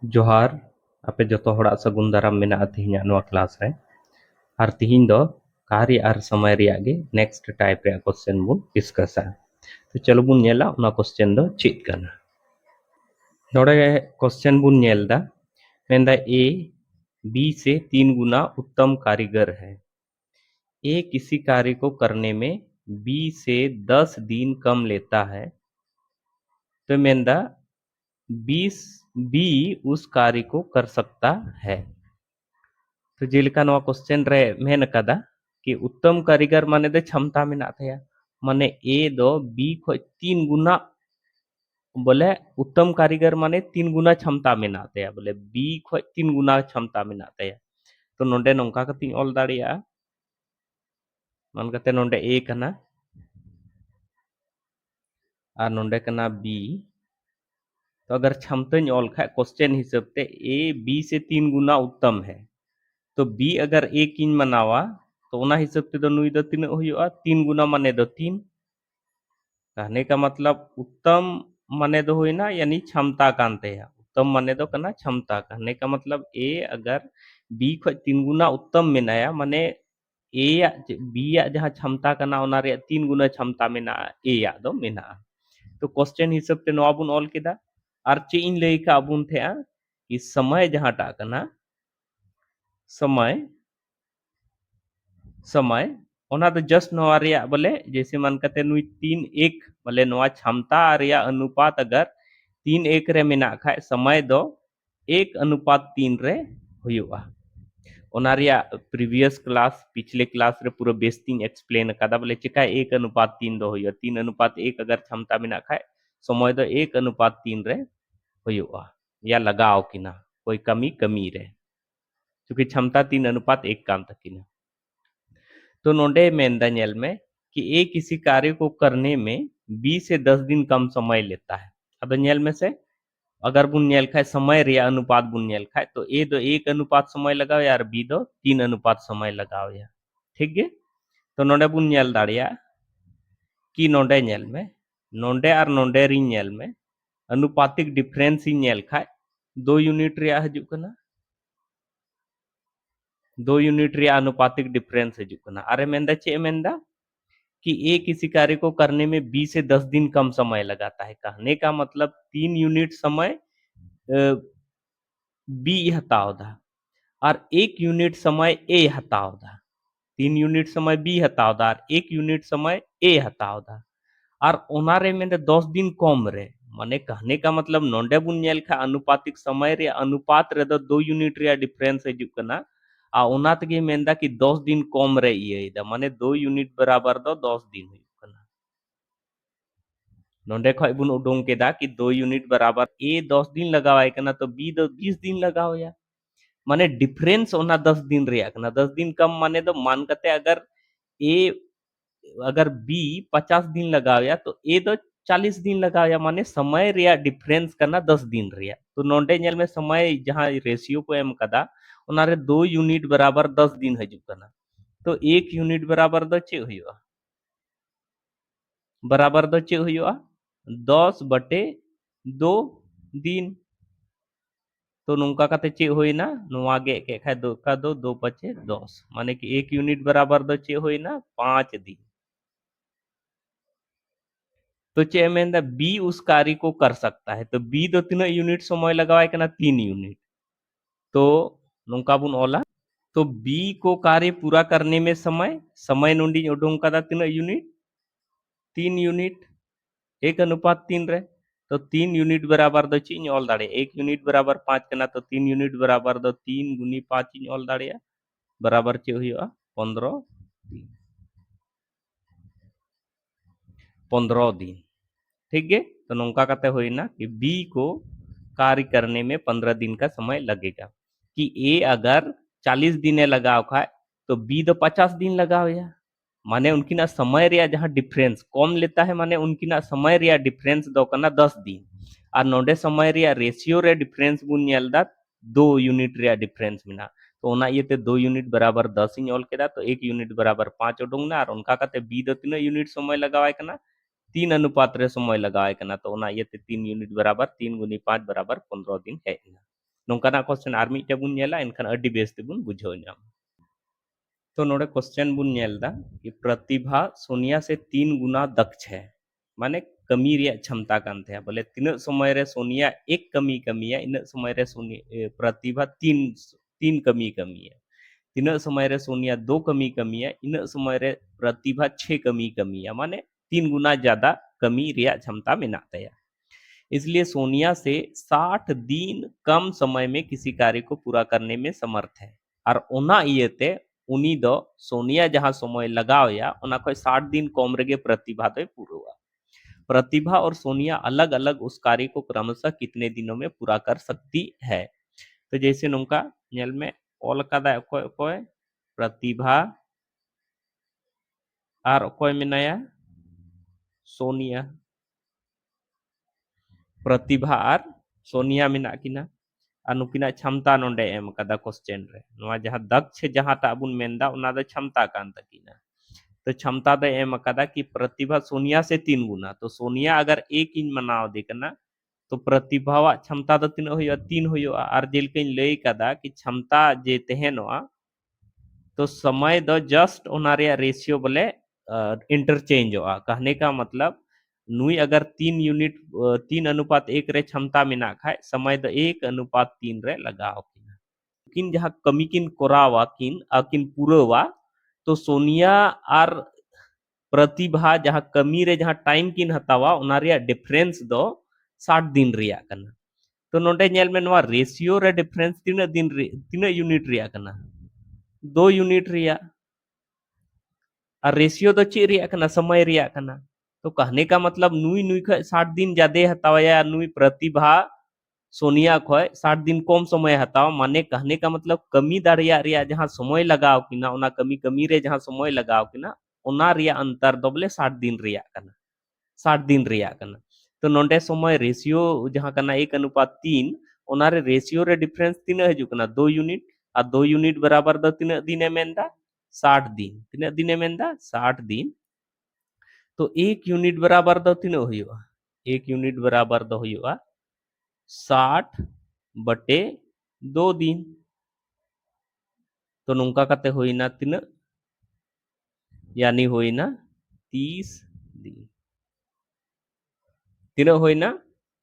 जोहार आपे जतो हड़ा सगुन दाराम मेना तिहिना नोआ क्लास रे आर तिहिन दो कार्य आर समय रिया गे नेक्स्ट टाइप रे क्वेश्चन बुन डिस्कसा। तो चलो बुन नेला उना क्वेश्चन दो चेक करना। नोडे क्वेश्चन बुन नेलदा मेंदा ए बी से 3 गुना उत्तम कारीगर है। ए किसी कार्य को करने में बी से 10 दिन कम लेता है। तो मेंदा 20 बी उस कार्य को कर सकता है। तो जेलका नवा क्वेश्चन रे मेन कदा कि उत्तम कारीगर माने दे क्षमता मेना थया माने ए दो बी खो 3 गुना बोले उत्तम कारीगर माने 3 गुना क्षमता मेना थया बोले बी खो 3 गुना क्षमता मेना थया। तो नोंडे नोंका कती ऑल दाड़िया मान कते नोंडे ए कना और नोंडे कना बी। तो अगर क्षमता ऑल खा क्वेश्चन हिसाब ते ए बी से 3 गुना उत्तम है तो बी अगर ए किन मनावा तो उना हिसाब ते दो नुई दो तीन हुआ 3 गुना माने दो 3। कहने का मतलब उत्तम माने दो हुई ना यानी क्षमता कानते हैं उत्तम माने दो कना क्षमता। कहने का मतलब ए अगर बी खो 3 गुना उत्तम मेनाया माने ए या बी या जहाँ क्षमता कना उना रे 3 गुना क्षमता मेना ए या दो मेना। तो क्वेश्चन हिसाब ते नवा बुन ऑल केदा और चे इन लई का बुन थे कि समय जहाँ टा कना समय समय ओना तो जस्ट नवा रिया बोले जैसे मन कते नुई 3:1 बोले नवा क्षमता रिया अनुपात अगर 3:1 रे मेना खाए समय दो 1:3 रे हुआ। ओना रिया प्रीवियस क्लास पिछले क्लास रे पूरा बेस्टिंग एक्सप्लेन कदा बोले चिका 1:3 दो हुआ 3:1 अगर क्षमता मेना खाए समय दो 1:3 रे हुआ या लगाओ किना कोई कमी कमी रे क्योंकि क्षमता 3:1 काम तकिना। तो नोंडे मेंदा नेल में कि ए किसी कार्य को करने में 20 से 10 दिन कम समय लेता है। अब नेल में से अगर बुन नेल खाए समय रिया अनुपात बुन नेल खाए तो ए दो 1 अनुपात समय लगाओ यार बी दो 3 अनुपात समय लगाओ या ठीक है। तो नोंडे बुन नेल दाड़िया कि नोंडे नेल में नोंडे और नोंडे री नेल में अनुपातिक डिफरेंस ही नेल खाए 2 यूनिट रिया हजु कना 2 यूनिट रिया अनुपातिक डिफरेंस हजु कना। अरे मेंदा चे मेंदा कि ए किसी कार्य को करने में 20 से 10 दिन कम समय लगाता है। कहने का मतलब 3 यूनिट समय बी हतावदा और 1 यूनिट समय ए हतावदा 3 यूनिट समय बी हतावदा और 1 यूनिट समय ए हतावदा और ओनारे में 10 दिन कम रे माने कहने का मतलब नोंडे बुन नेल खा अनुपातिक समय रे अनुपात रे दो 2 यूनिट रे डिफरेंस हजु कना आ ओना तगे मेंदा कि 10 दिन कम रे इयदा माने 2 यूनिट बराबर दो 10 दिन हुई कना। नोंडे खय बुन उडुंग केदा कि 2 यूनिट बराबर ए 10 दिन लगावाय कना तो बी दो 20 दिन लगाओ या माने डिफरेंस ओना 10 दिन रिया कना 10 दिन कम माने दो मान कते अगर ए अगर बी 50 दिन लगाओ या तो ए दो 40 दिन लगाओ या माने समय रिया डिफरेंस करना 10 दिन रिया। तो नोंडे नेल में समय जहां रेशियो को एम कदा ओनारे 2 यूनिट बराबर 10 दिन हजु कना तो 1 यूनिट बराबर दो चे हुआ बराबर दो चे हुआ 10/2 दिन। तो नोंका काते चे होइना नोवा गे के खाय दो का दो 2×5 = 10 माने कि 1 यूनिट बराबर दो चे होइना 5 दिन। तो चे मेंदा बी उस कार्य को कर सकता है तो बी दो 3 यूनिट समय लगावाय कना 3 यूनिट। तो नोंका बुन ओला तो बी को कार्य पूरा करने में समय समय नोंडी उडुंग कदा 3 यूनिट 3 यूनिट 1:3 रे तो 3 यूनिट बराबर दो ची ऑल दाड़े 1 यूनिट बराबर 5 कना तो 3 यूनिट बराबर दो 3 गुनी 5 ची ऑल दाड़े बराबर चे हुआ 15 दिन 15 दिन ठीक है। तो नौका कहते हुई ना कि बी को कार्य करने में 15 दिन का समय लगेगा कि ए अगर 40 दिन लगाओ खाए तो बी तो 50 दिन लगाओ या माने उनकी ना समय रिया जहाँ डिफरेंस कम लेता है माने उनकी ना समय रिया डिफरेंस दो करना 10 दिन और नोडे समय रिया रेशियो रे डिफरेंस बुन नेलदा 2 यूनिट रिया डिफरेंस मिना तो ओना ये ते 2 यूनिट बराबर 10 इन ऑल केदा तो 1 यूनिट बराबर 5 उडुंग ना और उनका कहते बी दो 3 यूनिट समय लगावाय कना 3 अनुपात रे समय लगाए कना तो ओना ये 3 यूनिट बराबर 3 गुनी 5 बराबर 15 दिन है। नोंकाना क्वेश्चन आर मिटे बुन नेला एनखान अड्डी बेस तेबुन बुझाव नाम। तो नोडे क्वेश्चन बुन नेलदा कि प्रतिभा सोनिया से 3 गुना दक्ष है माने कमी रिया क्षमता कान थे बोले तीन समय रे सोनिया एक कमी कमिया इन समय रे प्रतिभा तीन तीन कमी कमिया तीन समय रे सोनिया दो कमी कमिया इन समय रे प्रतिभा 6 कमी कमिया माने 3 गुना ज्यादा कमी रिया क्षमता मेना तया। इसलिए सोनिया से 60 दिन कम समय में किसी कार्य को पूरा करने में समर्थ है और ओना इयते उनी दो सोनिया जहां समय लगाव या ओना कोई 60 दिन कम रेगे प्रतिभा तो पूरा। प्रतिभा और सोनिया अलग अलग उस कार्य को क्रमशः कितने दिनों में पूरा कर सकती है। तो जैसे नोंका नेल में ऑल कादा अकोय अकोय प्रतिभा और अकोय मेनाया सोनिया प्रतिभा और सोनिया मेना किना अनुकिना क्षमता नोंडे एम कदा क्वेश्चन रे नोआ जहां दक्ष जहां ता बुन मेंदा उना द क्षमता कान तकिना। तो क्षमता द एम कदा कि प्रतिभा सोनिया से 3 गुना तो सोनिया अगर 1 इंच मनाव देखना तो प्रतिभा क्षमता द तीन होयो 3 होयो और जेलकइन लई कदा कि क्षमता जे तहेनोआ तो समय द जस्ट ओनारे रेशियो बोले इंटरचेंज होआ कहने का मतलब नुई अगर 3 यूनिट 3:1 रे क्षमता मेना खाए समय द 1:3 रे लगाओ किन जहां कमी किन कोरावा किन किन पुरवा तो सोनिया और प्रतिभा जहां कमी रे जहां टाइम किन हतावा ओना रे डिफरेंस दो 60 दिन रिया कना। तो नोंडे नेल में नवा रेशियो रे डिफरेंस तीन दिन तीन यूनिट रिया कना 2 यूनिट रिया और रेशियो तो चे रिया कना समय रिया कना। तो कहने का मतलब नुई नुई ख 60 दिन ज्यादा हतावा या नुई प्रतिभा सोनिया खोय 60 दिन कम समय हतावा माने कहने का मतलब कमी दारिया रिया जहां समय लगाव किना ओना कमी कमी रे जहां समय लगाव किना ओना रिया अंतर दो बोले 60 दिन रिया कना 60 दिन रिया कना। तो नोंडे समय रेशियो जहां कना 1:3 ओना रे रेशियो रे डिफरेंस तीन हजू कना 2 यूनिट और 2 यूनिट बराबर द तीन दिने मेंदा 60 दिन तीन दिने मेंदा 60 दिन। तो 1 यूनिट बराबर द तीन होयुआ 1 यूनिट बराबर द होयुआ 60/2 दिन। तो नोंका कते होइना तीन यानी होइना 30 दिन तीन होइना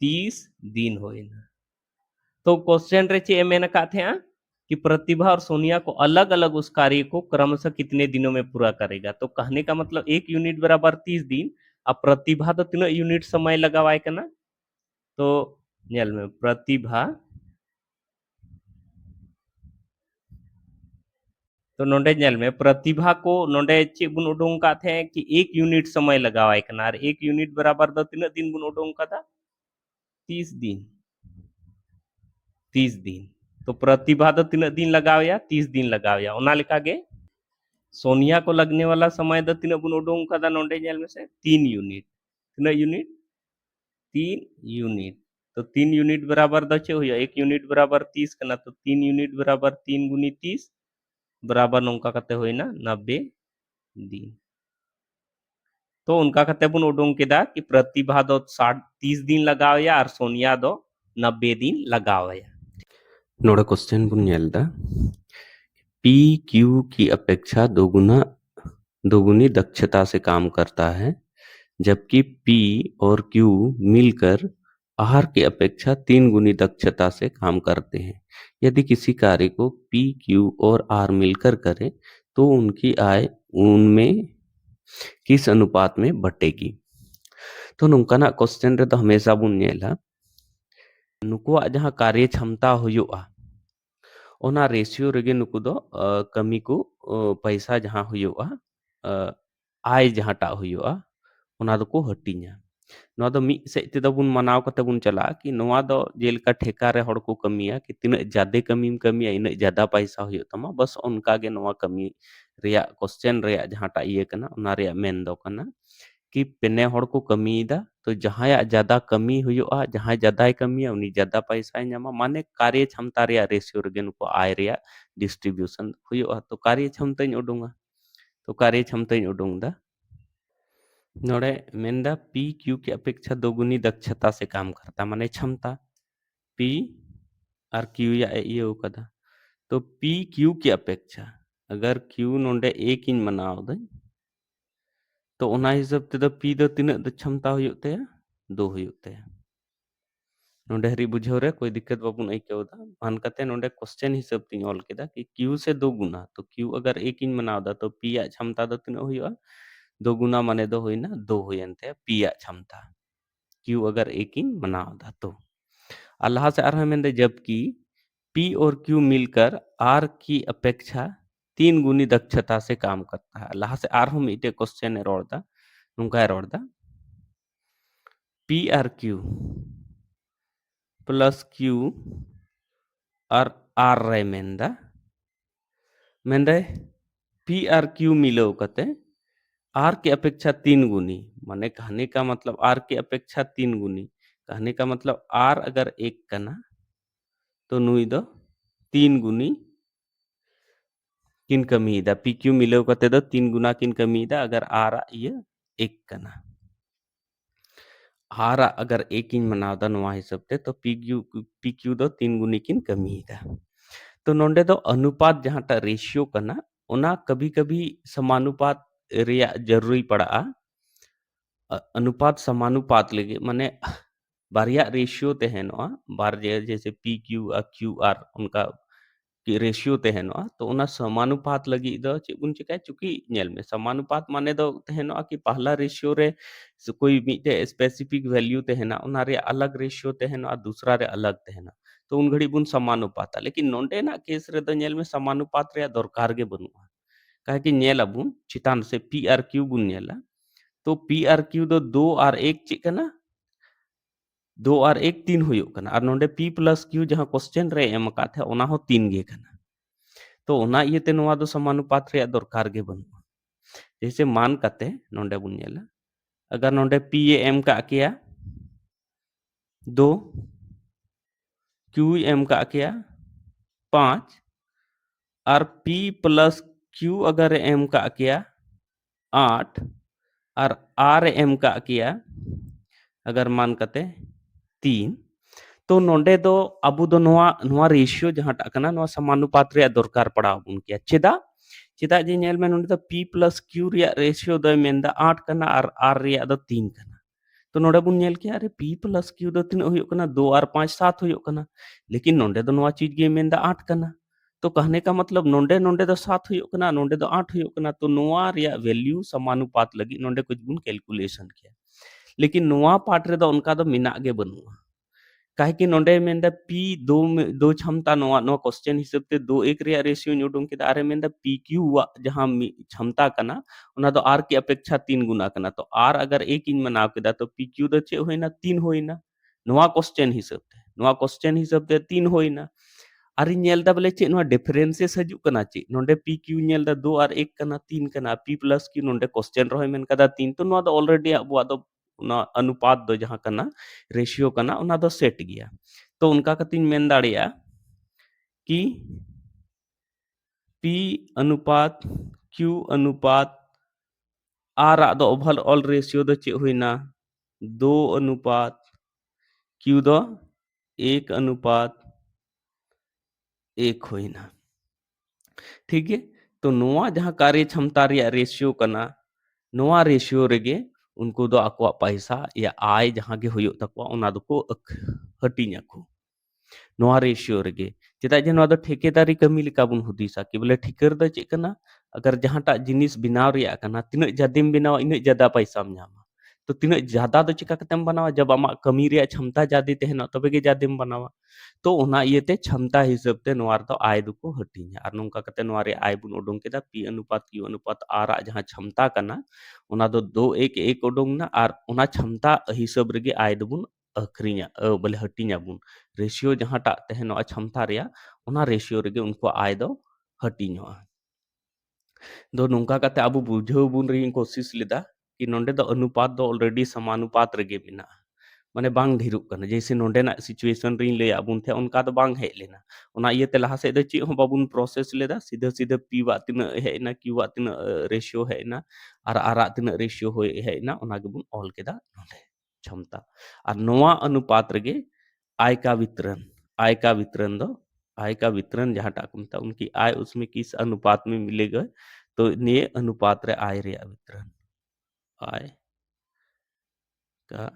30 दिन होइना। तो क्वेश्चन रे चे मेन का थे कि प्रतिभा और सोनिया को अलग अलग उस कार्य को क्रमशः कितने दिनों में पूरा करेगा। तो कहने का मतलब 1 यूनिट बराबर 30 दिन अब प्रतिभा तो 3 यूनिट समय लगावाए कना। तो नेल में प्रतिभा तो नोंडे नेल में प्रतिभा को नोंडे चे बुन उडोंग का थे कि 1 यूनिट समय लगावाए कना और 1 यूनिट बराबर द 3 दिन बुन उडोंग का था 30 दिन 30 दिन। तो प्रतिभा तो 3 दिन लगावया 30 दिन लगावया ओना लेका गे सोनिया को लगने वाला समय द तीन बुन उडोंग का नोंडे नेल में से 3 यूनिट 3 यूनिट 3 यूनिट। तो 3 यूनिट बराबर द चे होया 1 यूनिट बराबर 30 कना तो 3 यूनिट बराबर 3 गुनी 30 बराबर नोंका कते होइना 90 दिन। तो उनका कते बुन उडोंग केदा कि प्रतिभा दो 30 दिन लगावया और सोनिया दो 90 दिन लगावया। नोड़ा क्वेश्चन बुन नेलदा पी क्यू की अपेक्षा दोगुनी दक्षता से काम करता है जबकि पी और क्यू मिलकर आर की अपेक्षा 3 गुनी दक्षता से काम करते हैं। यदि किसी कार्य को पी क्यू और आर मिलकर करें तो उनकी आय उनमें किस अनुपात में बटेगी। तो नुकना क्वेश्चन रे तो हमेशा बुन नेला नुकुआ जहां कार्य क्षमता हुआ ओना रेशियो रेगे नुकु दो कमी को पैसा जहां हुआ आय जहां टा हुआ ओना दो को हटिया नोआ दो मी से ते बुन मनाव कते बुन चला कि नोआ दो जेलका ठेका रे हड़ को कमिया कि तीन ज्यादा कमीम कमिया इन ज्यादा पैसा हुयो तमा बस उनका गे नोआ कमी रिया क्वेश्चन रिया जहां टा ये कना ओना रिया मेन दो कना कि पेने हड़ को कमीदा तो जहां ज्यादा कमी हुआ जहां ज्यादा कमिया उनी ज्यादा पैसा ᱧᱟᱢᱟ माने कार्य क्षमता रिया रेशियो रे नुको आय रिया डिस्ट्रीब्यूशन हुआ। तो कार्य क्षमता उडुंगा तो कार्य क्षमता उडुंगदा नोड़े मेंदा पी क्यू की अपेक्षा दोगुनी दक्षता से काम करता माने क्षमता पी और क्यू या ये कदा तो पी क्यू की अपेक्षा अगर क्यू नोंडे एक इन मनाव द तो उना हिसाब ते पी दो तीन क्षमता हुयुग तया दो हुयुग तया नोंडे हरी बुझाव रे कोई दिक्कत बाबून आइकावदा मान कते नोंडे क्वेश्चन हिसाब ती ऑल केदा कि क्यू से दो गुना तो क्यू अगर एक इन मनाव दा तो पी या क्षमता दो तीन हुयुगा दो गुना माने दो हुइना दो हुयनते पी या क्षमता क्यू अगर एक इन मनाव दा तो अल्लाह से आर मेंदे जबकि पी और क्यू मिलकर आर की अपेक्षा 3 गुनी दक्षता से काम करता है अल्लाह से आर हम इटे क्वेश्चन रोड़दा नुंका रोड़दा P R Q plus Q और आर रे मेंदा मेंदे पी आर क्यू मिलो कते आर की अपेक्षा 3 गुनी माने कहने का मतलब आर की अपेक्षा 3 गुनी कहने का मतलब आर अगर एक कना तो नुई दो 3 गुनी किन कमीदा पी क्यू मिलो कते दो 3 गुना किन कमीदा अगर आर ये एक कना आर अगर एक इन मनावदा नवा हिसाब ते तो पी क्यू दो 3 गुनी किन कमीदा तो नोंडे दो अनुपात जहांटा रेशियो कना ओना कभी कभी समानुपात रिया जरूरी पड़ा अनुपात समानुपात लगे माने बारिया रेशियो तहनोआ बार जैसे पी क्यू आ क्यू आर उनका कि रेशियो तहनोआ तो उना समानुपात लगी दो चेबुन चिका चुकी नेल में समानुपात माने दो तहनोआ कि पहला रेशियो रे कोई मिटे स्पेसिफिक वैल्यू तहना उना रे अलग रेशियो तहनोआ दूसरा रे अलग तहना तो उन घड़ी बुन समानुपात लेकिन नोंडे ना केस रे दो नेल में समानुपात रे दरकार गे बनुआ काहे कि नेल अबुन चितान से पी आर क्यू बुन नेला तो पी आर क्यू दो 2 और 1 चिक कना 2 और 1 3 हुयुग कना और नोंडे पी प्लस क्यू जहां क्वेश्चन रे एम का थे ओना हो 3 गे कना तो ओना इयते नोआ दो समानुपात रे दरकार गे बनुआ जैसे मान कते नोंडे बुन नेला अगर नोंडे पी ए एम का किया 2 क्यू एम का किया 5 और पी प्लस क्यू अगर एम का किया 8 और आर एम का किया अगर मान कते 3 तो नोंडे दो अबु दो नोआ रेशियो जहां टाकना नोआ समानुपात रे दरकार पड़ा बुन किया चेदा चेदा जे नेल में नोंडे दो p प्लस q रे रेशियो दो मेंदा 8 कना और r रे दो 3 कना तो नोंडे बुन नेल किया अरे p प्लस q दो 3 हुयो कना 2 और 5 7 हुयो कना लेकिन नोंडे दो नोआ चीज गे मेंदा 8 कना तो कहने का मतलब नोंडे नोंडे दो 7 हुयो कना नोंडे दो 8 हुयो कना तो नोआ रे वैल्यू समानुपात लगी नोंडे कुछ बुन कैलकुलेशन किया लेकिन नोआ पार्ट रे दो उनका दो मिना गे बनुआ काहे कि नोंडे मेंदा पी दो क्षमता नोआ नो क्वेश्चन हिसाब ते 2 1 रे रेशियो उडुंग के आरे मेंदा पी क्यू वा जहां क्षमता कना उना दो आर की अपेक्षा 3 गुना कना तो आर अगर 1 इन मनाव केदा तो पी क्यू दो चे होइना 3 होइना नोआ क्वेश्चन हिसाब ते 3 होइना और नेलदा बोले चे नोआ डिफरेंसेस हजू कना चे नोंडे पी क्यू नेलदा 2 और 1 कना 3 कना पी प्लस क्यू नोंडे क्वेश्चन रहो मेन कदा 3 तो नोआ दो ऑलरेडी अबुआ दो अनुपात दो जहां कना रेशियो कना उना दो सेट गया तो उनका कतिन मेन दाड़िया कि P अनुपात Q अनुपात R दो ओवरऑल रेशियो दो चे हुइना 2 अनुपात Q दो 1 अनुपात 1 हुइना ठीक है तो नोआ जहां कार्य क्षमता रे रेशियो कना नोआ रेशियो रेगे उनको दो आको पैसा या आय जहां के हुयो तकवा उना दो को हटिnya को नोआ रेशियो रेगे चेदा जे नोआ दो ठेकेदारी कमी लेका बुन हुदिसा कि बोले ठिकर दो चेक कना अगर जहांटा जिनिस बिनाव रिया कना तिना जादिम बिनाव इन ज्यादा पैसा न्यामा तो तिना ज्यादा दो चिका कतेम बनावा जब आमा कमी रिया क्षमता जादी तहना तबे गे जादिम बनावा तो ओना इयते क्षमता हिसाब ते नोआ दो आय दो को हटिnya आर नोंका कते नोआ रे आय बुन उडुंग केदा p अनुपात q अनुपात r जहां क्षमता कना ओना दो 2 1 1 उडुंग ना आर ओना क्षमता हिसाब रेगे आय दो बुन अखरिnya बोले हटिnya बुन रेशियो जहां टा तहनो क्षमता रिया ओना रेशियो रेगे उनको आय दो हटिnya दो नोंका कते अब बुझाव बुन री कोशिश लेदा कि नोंडे दो अनुपात दो ऑलरेडी समानुपात रेगे बिना माने बांग ढेरुक कना जैसे नोंडे ना सिचुएशन री ले अबुन थे उनका तो बांग हे लेना ओना इयते लहा से दो ची हो बाबुन प्रोसेस लेदा सीधा सीधा पी वा तिना हे ना क्यू वा तिना रेशियो है ना आर आर तिना रेशियो हो है ना ओना के बुन ऑल केदा नोंडे क्षमता और नोआ अनुपात रेगे आय का वितरण आय का वितरण जहांटा को मेता उनकी आय उसमें किस अनुपात में मिलेगा, तो ये अनुपात रे आय रे वितरण, आय का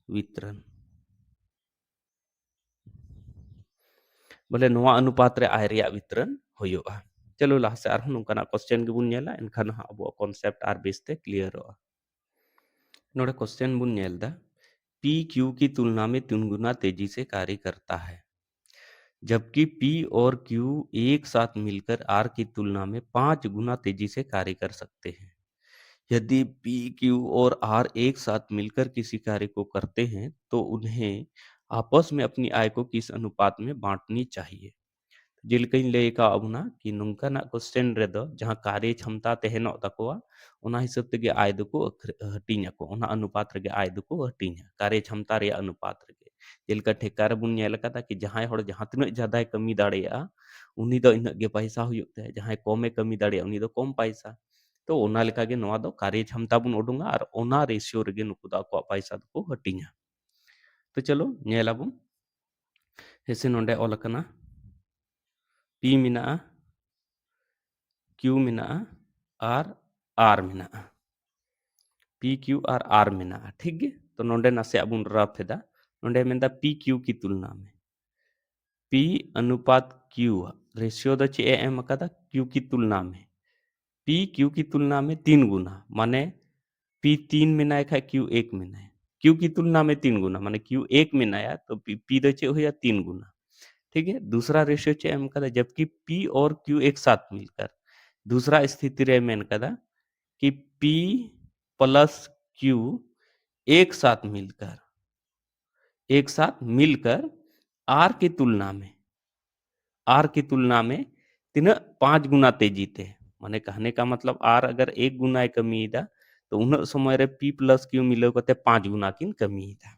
वितरण बोले नोआ अनुपात रे आय रे वितरण होयोगा। चलो लाहा से आरहन नोंकाना क्वेश्चन गेबुन नेला एनखान हा अब कॉन्सेप्ट आर बेसते क्लियर होगा। नोडे क्वेश्चन बुन नेलदा पी क्यू की तुलना में 3 गुना तेजी से कार्य करता है, जबकि P और Q एक साथ मिलकर R की तुलना में 5 गुना तेजी से कार्य कर सकते हैं। यदि P, Q और R एक साथ मिलकर किसी कार्य को करते हैं, तो उन्हें आपस में अपनी आय को किस अनुपात में बांटनी चाहिए। जेलकाइन लay का अबना कि नोंकाना क्वेश्चन रेदो जहां कार्य क्षमता तहेनो तकोआ ओना हिसाब तेगे आय दको हटिंग को ओना अनुपात रेगे आय दको हटिंग कार्य क्षमता रे अनुपात रेगे जेलका ठेकार बुन नेल कदा कि जहां हड़ जहां तिना ज्यादा कमी दाड़ेया उनी दो इना गे पैसा हुयुग ते जहां कमे कमी दाड़ेया उनी दो कम पैसा तो ओना लेका गे नोआ दो कार्य क्षमता बुन उडुंगा और ओना रेशियो रेगे नुकु दा को पैसा दको हटिंग। तो चलो नेलाबुन हेसे नोंडे ऑल कना P मेना Q मेना और R मेना P Q और R मेना ठीक है। तो नोंडे नासे अबुन रफ हेदा नोंडे मेंदा P Q की तुलना में P अनुपात Q रेशियो द चे एम कदा Q की तुलना में P Q की तुलना में 3 गुना माने P 3 में ना है Q 1 में ना Q की तुलना में 3 गुना माने Q 1 में नया तो P द चे हो या 3 गुना ठीक है। दूसरा रेशियो चे एम कदा जबकि P और Q एक साथ मिलकर दूसरा स्थिति रे मेन कदा कि P प्लस Q एक साथ मिलकर R की तुलना में तीन 5 गुना तेजी थे माने कहने का मतलब R अगर 1 गुना कमी दा तो उन समय रे P प्लस Q मिलो कते 5 गुना किन कमी दा।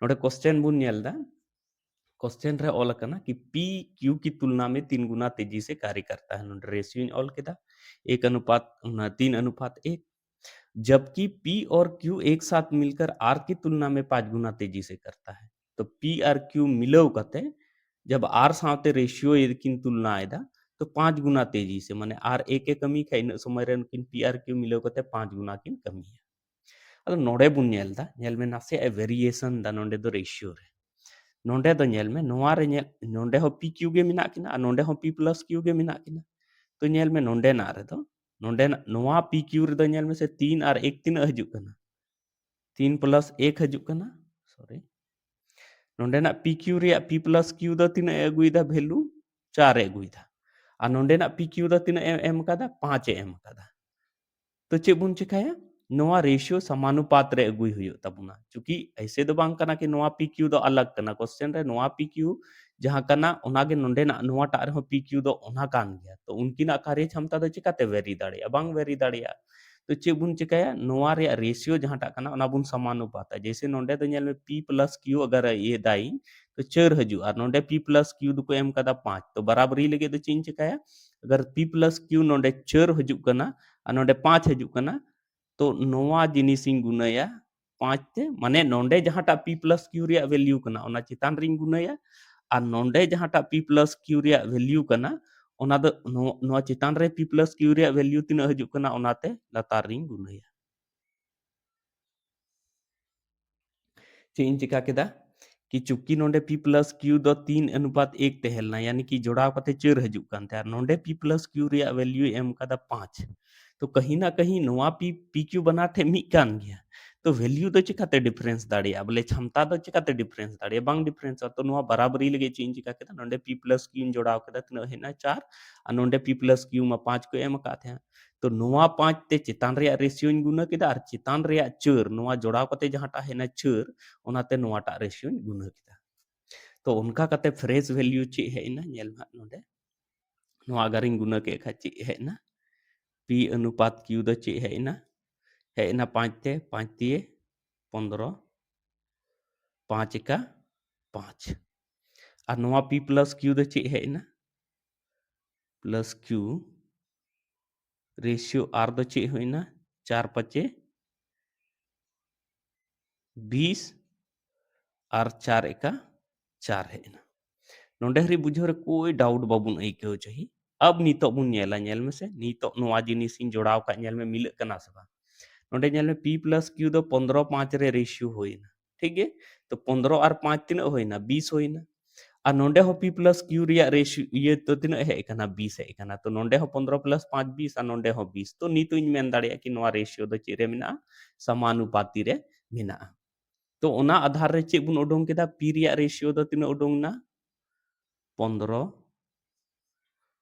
नोडे क्वेश्चन बुन नेल दा क्वेश्चन रे ऑल कना कि P Q की तुलना में 3 गुना तेजी से कार्य करता है नोडे रेशियो ऑल केदा 3:1 जबकि P और Q एक साथ मिलकर R की तुलना में 5 गुना तेजी से करता है। तो P और Q मिलो कते जब R साथे रेशियो यदकिन तुलना आयदा तो 5 गुना तेजी से माने R एक कमी खाई इन समय रे उनकिन P और Q मिलो कते 5 गुना किन कमी है। अदो नोडे बुन नेलदा नेल में नासे ए वेरिएशन दा नोडे दो रेशियो रे नोडे दो नेल में नोआ रे नेल नोडे हो P Q गे मिना किना नोडे हो P प्लस Q गे मिना किना तो नेल में नोडे ना रे दो नोडे नोआ P Q रे दो नेल में से 3 और 1 तीन हजु कना 3 प्लस 1 हजु कना सॉरी नोडे ना P Q रे P प्लस Q दो तीन अगुइदा वैल्यू 4 अगुइदा और नोडे ना P Q दो तीन एम कदा 5 एम कदा तो चे बुन चिकाया नोआ रेशियो समानुपात रे अगुई हुयो तबुना चूंकि ऐसे दो बांग कना कि नोआ P Q दो अलग कना क्वेश्चन रे नोआ P Q जहां कना ओनागे नोडे ना नोआ टा रे P Q दो ओना कान गया तो उनकी ना कार्य क्षमता दो चिकाते वेरी दाड़िया बांग वेरी दाड़िया तो चे बुन चिकाया नोआ रे रेशियो जहां टा कना ओना बुन समानुपात जैसे नोडे तो नेल में P प्लस Q अगर ये दाई तो 4 हजू और नोडे P प्लस Q दो को एम कदा 5 तो बराबरी लगे तो चिन चिकाया अगर P प्लस Q नोडे 4 हजू कना और नोडे 5 हजू कना तो नोआ जिनिसिंग गुनाया 5 ते माने नोडे जहांटा P प्लस Q रे वैल्यू कना ओना चितान रिंग गुनाया और नोडे जहांटा P प्लस Q रे वैल्यू कना ओना दो नोआ चितान रे P प्लस Q रे वैल्यू तीना हजू कना ओनाते लातार रिंग गुनाया चेंज चिका केदा कि चुकी नोडे P प्लस Q दो 3:1 तहेलना यानी कि जोड़ाव कते 4 हजू कान थे नोडे P प्लस Q रे वैल्यू एम कदा 5 तो कहीं ना कहीं नोआ P Q बना थे मी कान गया तो वैल्यू दो चिकाते डिफरेंस दाड़िया बोले क्षमता दो चिकाते डिफरेंस दाड़िया बांग डिफरेंस तो नोआ बराबरी लगे चेंज चिका केदा नोडे P प्लस Q जोड़ाव केदा तना हेना 4 और नोडे P प्लस Q मा 5 को एम का थे तो नोआ 5 ते चितान रे रेशियो गुना केदा और चितान रे 4 नोआ जोड़ाव कते जहांटा हेना 4 ओनाते नोआटा रेशियो गुना केदा तो उनका कते फ्रेश वैल्यू चे है ना नेल मा नोडे नोआ अगर इन गुना के खा चे है ना P अनुपात Q द चे है ना 5 ते 5 दिए 15 5 का 5 और नोआ P प्लस Q द चे है ना plus Q ratio R the चे है ना 4 5 20 और 4 का 4 है ना नोंडे हरी बुझाव रे कोई डाउट बाबुन आइकाव चाहिए। अब नितो बुन नेला नेल में से नितो नोआ जिनिस इन जोड़ाव का नेल में मिलक कना से बा नोंडे नेल में p प्लस q दो 15 5 रे रेशियो होइना ठीक है तो 15 और 5 तिना होइना 20 होइना और नोंडे हो p प्लस q रिया रेशियो ये तो तिना हे कना 20 हे कना तो नोंडे हो 15 प्लस 5 20 और नोंडे हो 20 तो नितो इन मेन दाड़िया कि नोआ रेशियो दो चेरे मिना समानुपाती रे मिना तो ओना आधार रे चे बुन उडोंग केदा p रिया रेशियो दो तिना उडोंग ना 15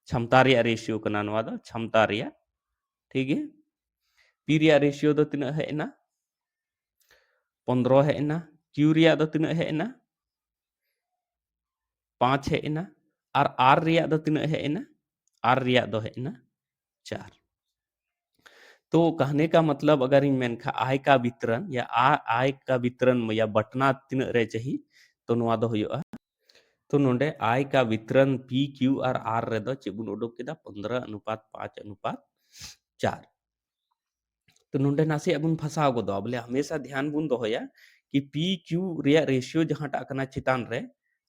क्षमता रिया रेशियो कना नोआ दो क्षमता रिया ठीक है p रिया रेशियो दो तिना हे ना 15 है ना q रिया दो तिना है ना 5 है ना और r रिया दो तिना है ना r रिया दो है ना 4 तो कहने का मतलब अगर इन मेन खा आय का वितरण या आय का वितरण या बटना तिना रे चाहिए तो नोआ दो होयोआ तो नोंडे आय का वितरण p q और r रे दो चेबुन उडोक केदा 15:5:4 तो नोंडे नासे अबुन फसाव गदो बोले हमेशा ध्यान बुन दोया कि p q रिया रेशियो जहां टाकना चितान रे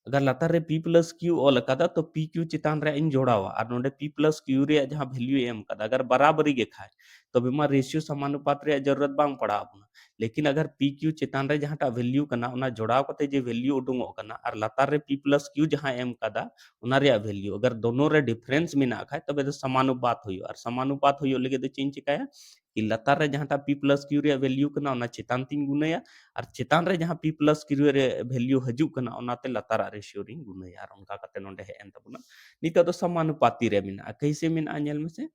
अगर लतार रे p प्लस q ऑल कदा तो p q चितान रे इन जोड़ावा और नोंडे p प्लस q रिया जहां वैल्यू एम कदा अगर बराबरी गे खाए तो बिमा रेशियो समानुपात रे जरूरत बांग पड़ा अपना लेकिन अगर p q चितान रे जहां टा वैल्यू कना उना जोड़ाव कते जे वैल्यू उडुंगो कना और लतार रे p प्लस q जहां एम कदा उना रिया वैल्यू अगर दोनों रे डिफरेंस मिना खाए तबे तो समानुपात होयो और समानुपात होयो लगे तो चेंज चिकाया कि लतार रे जहां टा p प्लस q रे वैल्यू कना उना चितान तीन गुणया और चितान रे जहां p प्लस q रे वैल्यू हजू कना उनाते लतार रेशियो रिंग गुणया और उनका कते नोंडे हे एन तबुना नितो तो समानुपाती रे मिना कैसे मिना नेल में से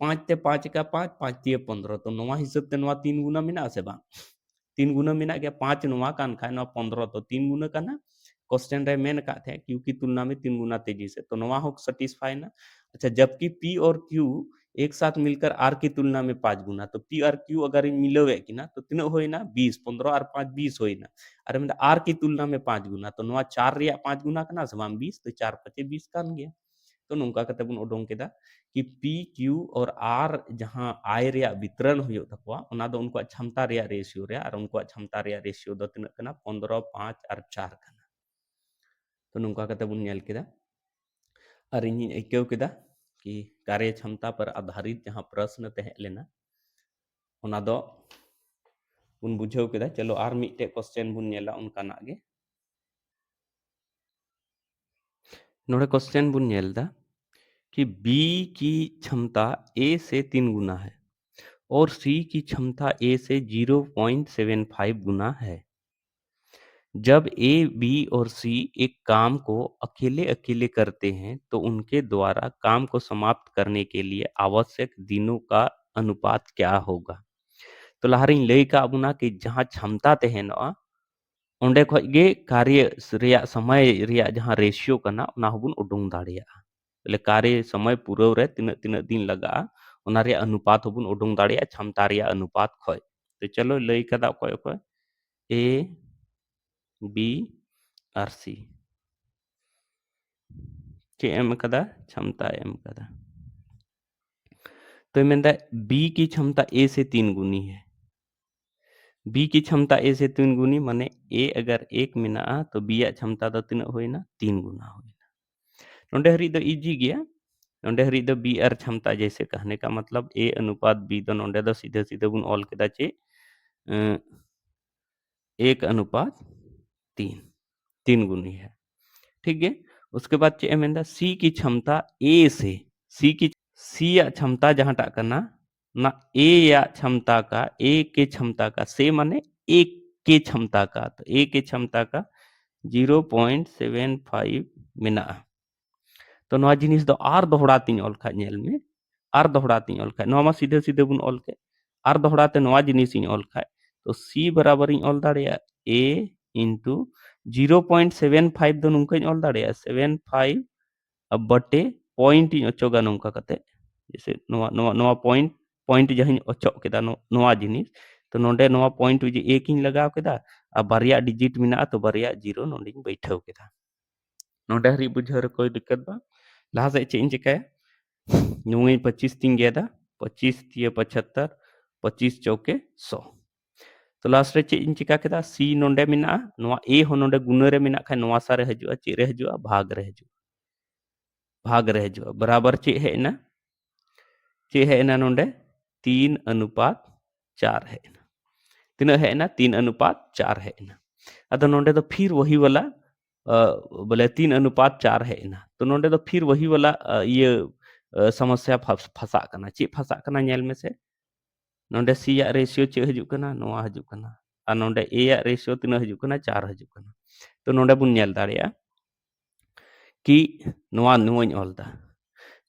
5 ते 5 का 5 5 ते 15 तो नोवा हिसाब ते नोवा 3 गुना मिना से बा 3 गुना मिना गया 5 नोवा कान खाए नोवा 15 तो 3 गुना काना क्वेश्चन रे मेन का थे q की तुलना में 3 गुना तेजी से तो नोवा हो सेटिस्फाई ना अच्छा जबकि p और q एक साथ मिलकर r की तुलना में 5 गुना तो p और q अगर इन मिलोवे कि ना तो तीनों होई ना 20 15 और 5 20 होई ना अरे मतलब r की तुलना में 5 गुना तो नोवा 4 रिया 5 गुना कना समान 20 तो 4 5 20 कान गया तो नोंका कते बुन उडोंग केदा कि p q और r जहां आय रिया वितरण हुयो तकवा उना दो उनको क्षमता रिया रेशियो रे और उनको क्षमता रिया रेशियो दो तिना कना 15 5 और 4 कना तो नोंका कते बुन नेल केदा और इन आइकाव केदा कि कार्य क्षमता पर आधारित जहां प्रश्न तहे लेना उना दो बुन बुझाव केदा चलो आर मिटे क्वेश्चन बुन नेला उनका नागे नोडे क्वेश्चन बुन नेलदा कि B की क्षमता A से 3 गुना है और C की क्षमता A से 0.75 गुना है जब A, B और C एक काम को अकेले अकेले करते हैं तो उनके द्वारा काम को समाप्त करने के लिए आवश्यक दिनों का अनुपात क्या होगा तो लहरिन लई का अबुना कि जहां क्षमता तहना ओंडे खoj गे कार्य रिया समय रिया जहां रेशियो कना उना हबुन उडुंग दाड़िया बोले कार्य समय पूरव रे तीन तीन दिन लगा उना रिया अनुपात हबुन उडुंग दाड़िया क्षमता रिया अनुपात खoj तो चलो लई कदा खoj खoj ए बी और सी के एम कदा क्षमता एम कदा तो मेंदा बी की क्षमता ए से 3 गुनी है बी की क्षमता ए से 3 गुनी माने ए अगर 1 मिना तो बी या क्षमता दो तीन होइना 3 गुना होइना नोंडे हरी दो इजी गया नोंडे हरी दो बी आर क्षमता जैसे कहने का मतलब ए अनुपात बी दो नोंडे दो सीधे सीधे बुन ऑल केदा चे 1:3 3 गुनी है ठीक है उसके बाद चे मेंदा सी की क्षमता ए से सी या क्षमता जहां टा करना ना ए या क्षमता का ए के क्षमता का से माने एक के क्षमता का तो ए के क्षमता का 0.75 मिना तो नवा जिनिस दो आर दोहड़ाती ऑल खा नेल में आर दोहड़ाती ऑल खा नवा सीधे सीधे बुन ऑल के आर दोहड़ाते नवा जिनिस इन ऑल खा तो सी बराबर इन ऑल दाड़िया ए इंटू 0.75 दो नुंका इन ऑल दाड़िया 75 अब बटे पॉइंट इन अचोगा नुंका कते जैसे नवा नवा नवा पॉइंट पॉइंट जहां अचो केदा नवा जिनिस तो नोंडे नवा पॉइंट जे एक इन लगाव केदा आ बारिया डिजिट मिना तो बारिया जीरो नोंडे बैठाव केदा नोंडे हरी बुझाव रे कोई दिक्कत बा लहा से चे इन चिकाया नुई 25 तीन गेदा 25 तिये 75 25 चौके 100 तो लास्ट रे चेक इन चिका केदा सी नोंडे मिना नोआ ए हो नोंडे गुना रे मिना खाय नोआ सारे हजुआ चे रे हजुआ भाग रे हजुआ बराबर चे हेना नोंडे 3:4 हेना तीना हेना 3:4 हेना अदो नोंडे तो फिर वही वाला बोले 3:4 हेना तो नोंडे तो फिर वही वाला ये समस्या फंसा कना चे फंसा कना नेल में से नोंडे सी या रेशियो चे हजु कना नोआ हजु कना आ नोंडे ए या रेशियो तीना हजु कना 4 हजु कना तो नोंडे बुन नेल दाड़िया कि नोआ नुआñ ऑलदा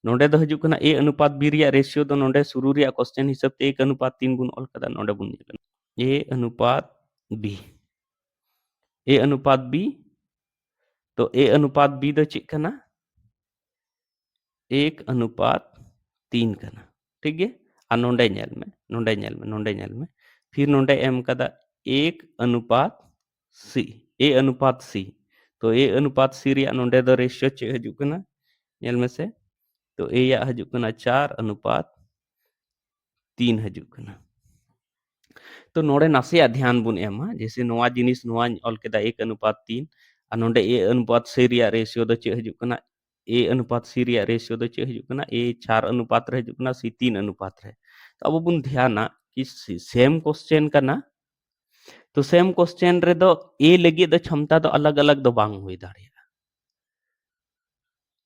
नोंडे दो हजु कना ए अनुपात बी रिया रेशियो दो नोंडे शुरू रिया क्वेश्चन हिसाब ते 1:3 बुन ऑल कदा नोंडे बुन नेल ए अनुपात बी तो ए अनुपात बी दो चेक कना 1:3 कना ठीक है आ नोंडे नेल में फिर नोंडे एम कदा 1:c ए अनुपात सी तो ए अनुपात सी रिया नोंडे दो रेशियो चे हजु कना नेल में से तो ए या हजु कना 4:3 हजु कना तो नोंडे नासे ध्यान बुन एमा जैसे नोआ जिनिस नोआ ऑल केदा 1:3 आ नोंडे ए अनुपात सी रिया रेशियो दो चे हजु कना ए अनुपात सी रिया रेशियो दो चे हजु कना ए 4 अनुपात रे हजु कना सी 3 अनुपात रे तो अब बुन ध्याना कि सेम क्वेश्चन कना तो सेम क्वेश्चन रे दो ए लगी दो क्षमता दो अलग अलग दो बांग हुई दाड़िया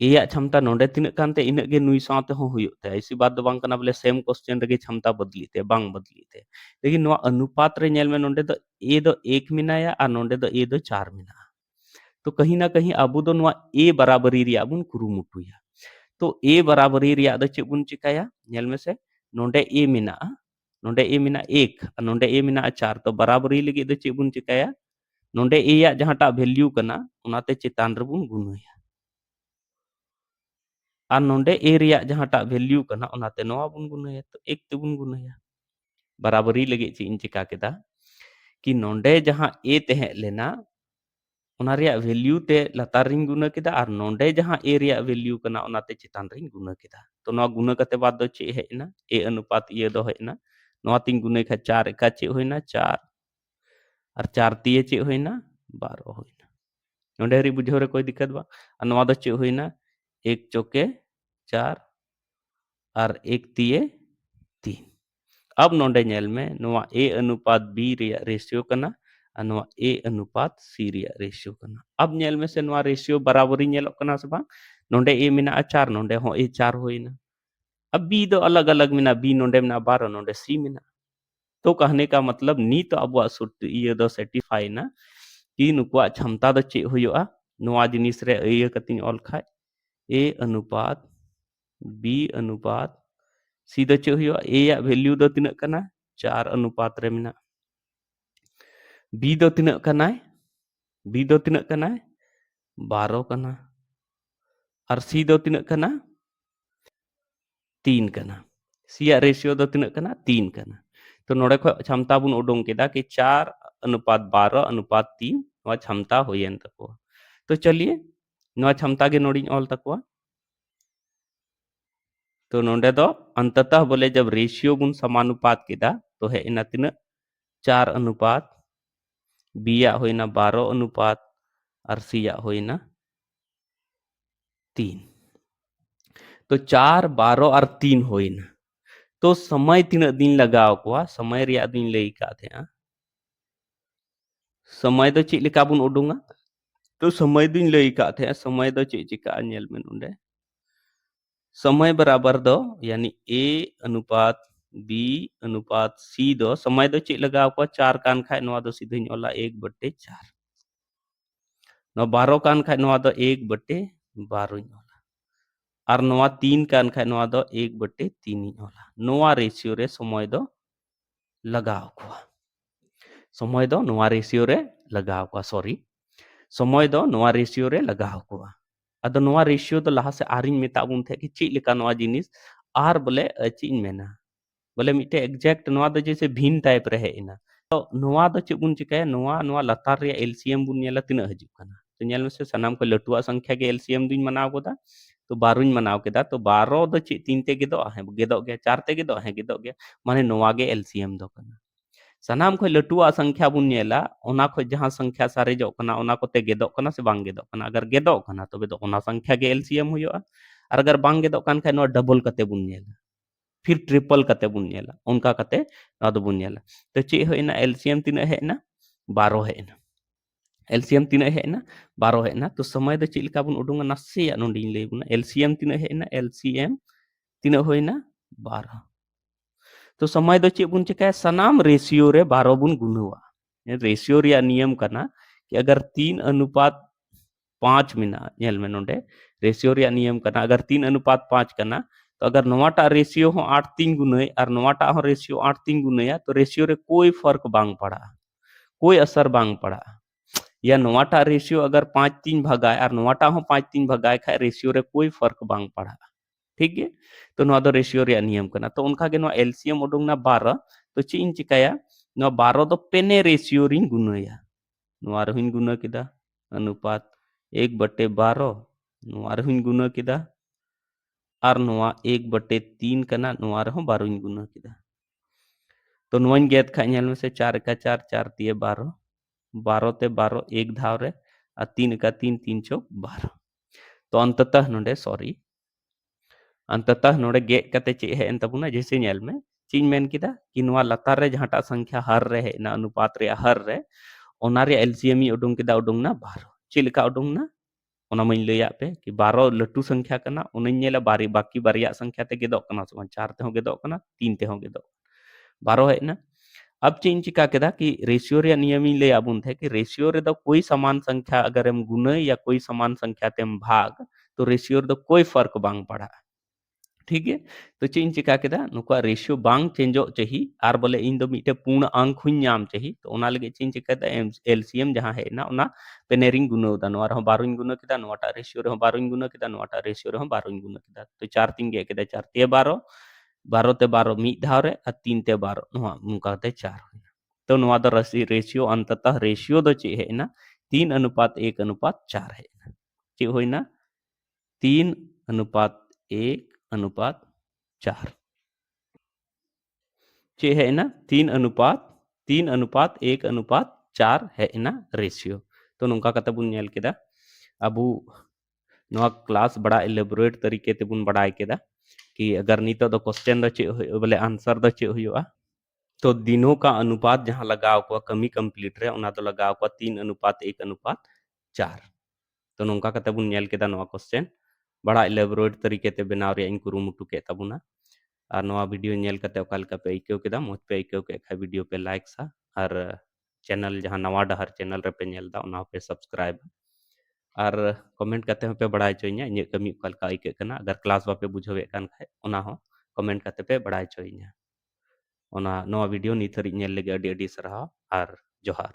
ए या क्षमता नोंडे तिना कानते इना गे नुई साथे हो हुयुते ऐसी बात दो बांग कना बोले सेम क्वेश्चन रे क्षमता बदली ते बांग बदली ते लेकिन नोआ अनुपात रे नेल में नोंडे दो ए दो 1 मिनाया आ नोंडे दो ए दो 4 मिना तो कहीं ना कहीं आबू दो नोआ ए बराबरी रिया बुन कुरुमुटुया तो ए बराबरी रिया दो चे बुन चिकाया नेल में से नोंडे ए मिना 1 नोंडे ए मिना 4 तो बराबरी लगी दो चे बुन चिकाया नोंडे ए या जहाटा वैल्यू कना उनाते चितान रे बुन गुनाया और नोंडे ए रिया जहाटा वैल्यू कना उनाते नोआ बुन गुनाया तो 1 ते बुन गुनाया बराबरी लगी चे इन चिका केदा कि नोंडे जहां ए तहे लेना उना रिया वैल्यू ते लतार रिंग गुना केदा और नोंडे जहां ए रिया वैल्यू कना उनाते चितान रिंग गुना केदा तो नोआ गुना कते बाद दो चे हेना ए अनुपात ये दो हेना नोआ तीन गुना खा 4 एका चे होइना 4 और 4 तिए चे होइना 12 होइना नोंडे री बुझो रे कोई दिक्कत बा और नोआ दो चे होइना 1 चौके 4 और 1 तिए 3 अब नोंडे नेल में नोआ ए अनुपात बी रिया रेशियो कना नोआ ए अनुपात सी रिया रेशियो कना अब नेल में से नोआ रेशियो बराबरी नेलो कना से बा नोंडे ए मिना 4 नोंडे हो ए 4 होइना अब बी दो अलग अलग मिना बी नोंडे मिना 12 नोंडे सी मिना तो कहने का मतलब नी तो अब ये दो सेटिफाई ना कि नुकुआ क्षमता दो चे हुयुआ नोआ जिनिस रे ये कतिन ऑल खाय ए अनुपात बी अनुपात सी दो चे हुयुआ ए या वैल्यू दो तिना कना 4 अनुपात रे मिना बी दो तिना कना 12 कना और सी दो तिना कना 3 कना सी या रेशियो दो तिना कना 3 कना तो नोड़े खो क्षमता बुन उडोंग केदा कि 4:12:3 नोआ क्षमता होयन तको तो चलिए नोआ क्षमता के नोडिंग ऑल तको तो नोंडे दो अंततः बोले जब रेशियो बुन समानुपात केदा तो है इना तिना 4 अनुपात बी या होइना 12 अनुपात और सी या होइना 3 तो 4 12 और 3 होइना तो समय तीना दिन लगाव कोआ समय रिया दिन लई का थे समय दो चे लिका बुन उडुंगा तो समय दिन लई का थे समय दो चे चिका नेल में नोंडे समय बराबर दो यानी ए अनुपात बी अनुपात सी दो समय दो चे लगाव को 4 कान खाय नोआ दो सीधे नोला 1/4 नो 12 कान खाय नोआ दो 1/12 नोला और नोआ 3 कान खाय नोआ दो 1/3 नोला नोआ रेशियो रे समय दो लगाव को समय दो नोआ रेशियो रे लगाव को सॉरी समय दो नोआ रेशियो रे लगाव को अदो नोआ रेशियो तो लहा से आरिन मेता बुन थे कि ची लिका नोआ जिनिस आर बोले चीन मेना बोले मिटे एग्जैक्ट नोआ दो जैसे भिन्न टाइप रहे इना तो नोआ दो चे बुन चिकाय नोआ लतार रे एलसीएम बुन नेला तिना हजु कना तो नेल में से सनाम को लटुआ संख्या के एलसीएम दुन मनाव कोदा तो 12 मनाव केदा तो 12 दो चे 3 ते गेदो है गेदो गया 4 ते गेदो है गेदो गया माने नोआ गे एलसीएम दो कना सनाम खो लटुआ संख्या बुन नेला ओना खो जहां संख्या सारेजो कना ओना कोते गेदो कना से बांग गेदो कना अगर गेदो कना तबे तो ओना संख्या के एलसीएम हुयोआ और अगर बांग गेदो कान खाय नो डबल कते बुन नेला फिर ट्रिपल कते बुन नेला उनका कते ना दो बुन नेला तो चे होइना एलसीएम तिना हेना 12 हेना एलसीएम तिना हेना 12 हेना तो समय दो चिलका बुन उडुंगा नासे नोंडिन ले बुना एलसीएम तिना हेना एलसीएम तिना होइना 12 तो समय दो चे बुन चिका सनाम रेशियो रे 12 बुन गुनवा रेशियो रे नियम करना कि अगर 3:5 मिना नेल में नोंडे रेशियो रे नियम करना अगर 3:5 करना तो अगर नवाटा रेशियो हो 8-3 गुने और नवाटा हो रेशियो 8-3 गुने तो रेशियो रे कोई फर्क बांग पड़ा कोई असर बांग पड़ा या नवाटा रेशियो अगर 5-3 भगाए और नवाटा हो 5-3 भगाए खाए रेशियो रे कोई फर्क बांग पड़ा ठीक है तो नवा दो रेशियो रे नियम करना तो उनका के नवा एलसीएम उडुंगना 12 तो ची इन चिकाया नवा 12 दो पेने रेशियो रिन गुनया नवा रहिन गुना किदा अनुपात 1/12 नवा रहिन गुना किदा और नवा 1/3 कना नवा रहो 12 इन गुना किदा तो नवाइन गेद खा नेल में से 4 का 4 4 तिए 12 12 ते 12 एक धाव रे और 3 का 3 3 चौक 12 तो अंततः नोडे सॉरी अंततः नोडे गे कते चे है एन तबुना जैसे नेल में चीन मेन किदा कि नवा लतार रे जहाटा संख्या हर रे ना अनुपात रे हर रे ओना रे एलसीएम ई उडुंग किदा उडुंग ना 12 चिलका उडुंग ना ओना मई लैया पे कि 12 लटू संख्या कना उनइन नेला बारी बाकी बारिया संख्या ते गेदो कना समान 4 ते हो गेदो कना 3 ते हो गेदो 12 है ना अब चेंज चिका केदा कि रेशियो रे नियम ले आबुन थे कि रेशियो रे दो कोई समान संख्या अगर हम गुने या कोई समान संख्या तेम भाग तो रेशियो रे दो कोई फर्क बांग पड़ा ठीक है तो चेंज चिका केदा नुका रेशियो बांग चेंजो चाहिए आर बोले इन दो मिटे पूर्ण अंक हुन नाम चाहिए तो ओना लगे चेंज चिका दा एलसीएम जहां है ना ओना पेनेरिंग गुनो दा नोआ रहो 12 गुनो केदा नोटा रेशियो रे 12 गुनो केदा नोटा रेशियो रे 12 गुनो केदा तो 4 3 गे केदा 4 ते 12 12 ते 12 मी धाव रे और 3 ते 12 नोआ मुका ते 4 तो नोआ द रेशियो अंततः रेशियो दो चे है ना 3:1:4 है चे होइना 3:1:4 चे है ना 3:1:4 है ना रेशियो तो नोंका कते बुन नेल केदा अबू नोआ क्लास बड़ा एलेबोरेट तरीके ते बुन बड़ाय केदा कि अगर नितो दो क्वेश्चन दो चे बोले आंसर दो चे हुआ तो दिनों का अनुपात जहां लगाव को कमी कंप्लीट रे उना तो लगाव को 3:1:4 तो नोंका कते बुन नेल केदा नोआ क्वेश्चन बड़ा एलेबोरेट तरीके ते बनाव रे इन कुरुमुटु के तबुना और नोआ वीडियो नेल कते ओका लका पे आइकव केदा मोज पे आइकव के खा वीडियो पे लाइक सा और चैनल जहां नवा डहर चैनल रे पे नेल दा उना पे सब्सक्राइब और कमेंट कते पे बड़ाय चोइना इन कमी ओका लका आइके कना अगर क्लास बापे बुझावे कान खाय उना हो कमेंट कते पे बड़ाय चोइना ओना नोआ वीडियो नित हरी नेल लगे अडी अडी सरहाव और जोहार।